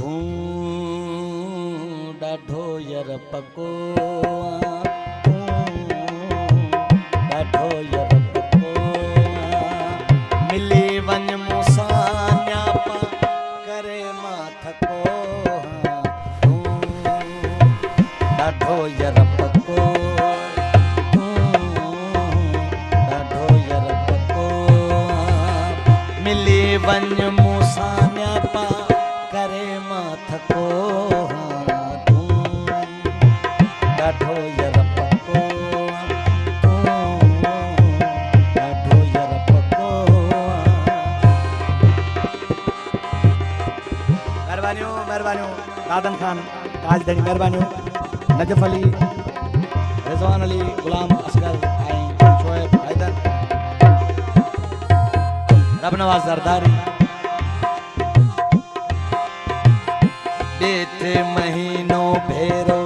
तूं ॾाढो यर पको ॾाढो यर पको मिली वञ मूंसां न्यापा करे मां थको तूं ॾाढो यर पको ॾाढो यर पको मिली वञ मूंसां न्यापा करे मां थको ॾाढो यर पको ॾाढो यर पको। महिरबानियूं महिरबानियूं दादन खान ताजदड़ी महिरबानियूं नजफ अली रिज़वान अली गुलाम असगर ऐं शोएब हैदर रब नवाज़ ज़रदारी ॾेठ महीनों भेरो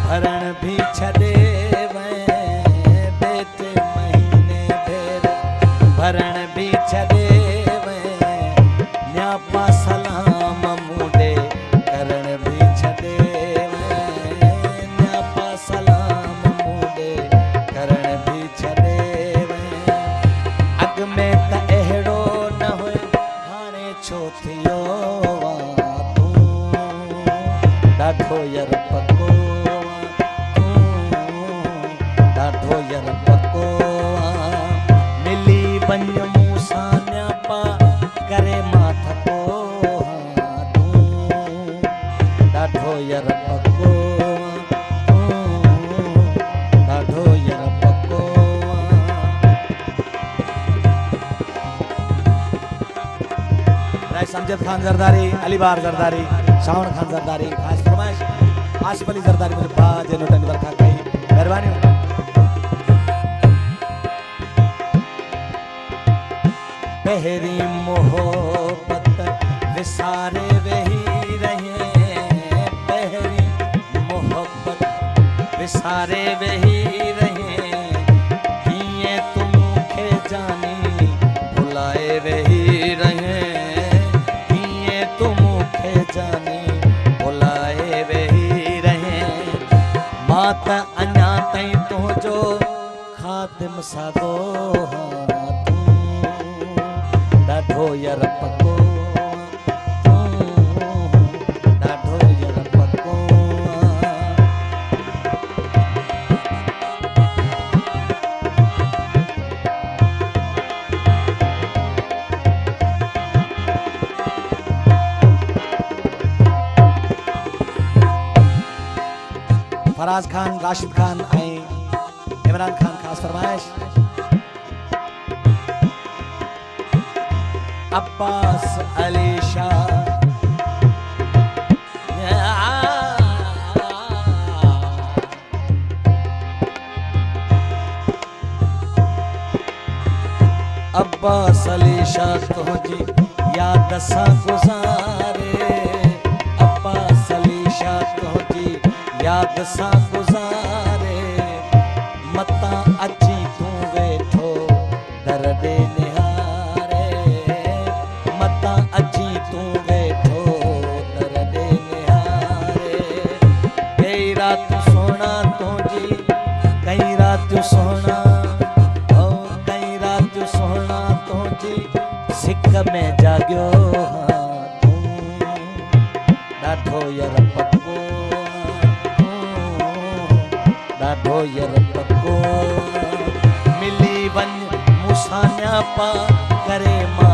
भरण भी छॾे वएं ॾेठ महीने भेरो भरण भी छॾे वएं न्यापा सलाम मूंडे करण भी छॾे वएं न्यापा सलाम मूंडे करण भी छॾे वएं अॻ में त अहिड़ो न हुयो हाणे छो थियो ॾाढो यर पको ॾाढो यर पको मिली वञ मूंसां न्यापा करे मां थको ॾाढो यर पको ॾाढो यर पको। रईस अमजद खान ज़रदारी अलीबार ज़रदारी शावन खान ज़रदारी ख़ासि फरमाइश आसिफ अली ज़रदारी मुंहिंजे भाउ जे नोटनि वरखा कई महिरबानियूं। पहिरीं मोहब्बत विसारे वेही रहे पहिरीं मोहब्बत विसारे वेही रहे कीअं तूं मूंखे जानी भुलाए वेही रहे कीअं तूं मूंखे जानी भुलाए वेही रहे मां त अञा ताईं तुंहिंजो ख़ातिम साॻो ॾाढो यर पको ॾाढो यर पको। फराज खान राशिद खान ऐं इमरान खान ख़ासि फरमाइश अब्बास अली शाह अब्बास अली शाह तुंहिंजी याद सां गुज़ारे अब्बास अली शाह तुंहिंजी याद सां गुज़ारे मतां अची तूं वेठो दर ॾे निहारे मतां अची तूं वेठो दर ॾे निहारे कई रातियूं सोना तुंहिंजी कई रातियूं सोना कई रातियूं सोना तुंहिंजी सिक में जाॻियो तूं ॾाढो यर पको ॾाढो यर पको मिली वञ मूंसां न्यापा करे मां